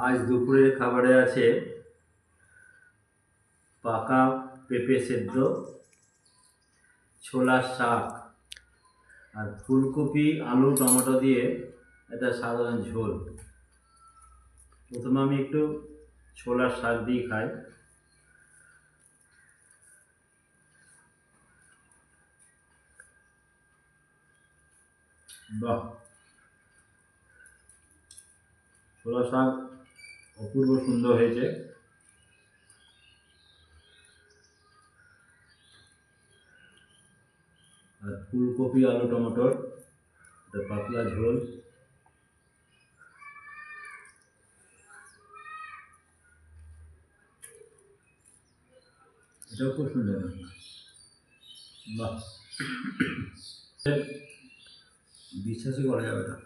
আজ দুপুরের খাবারে আছে পাকা পেঁপে সেদ্ধ, ছোলার শাক আর ফুলকপি আলু টমেটো দিয়ে একটা সাধারণ ঝোল। প্রথমে আমি একটু ছোলার শাক দিয়ে খাই। বাহ, ছোলার শাক অপূর্ব সুন্দর হয়েছে। আর ফুলকপি আলু টমেটোর একটা পাতলা ঝোল। এটাও খুব সুন্দর। বাহ, বিশ্বাসই করা যাবে না।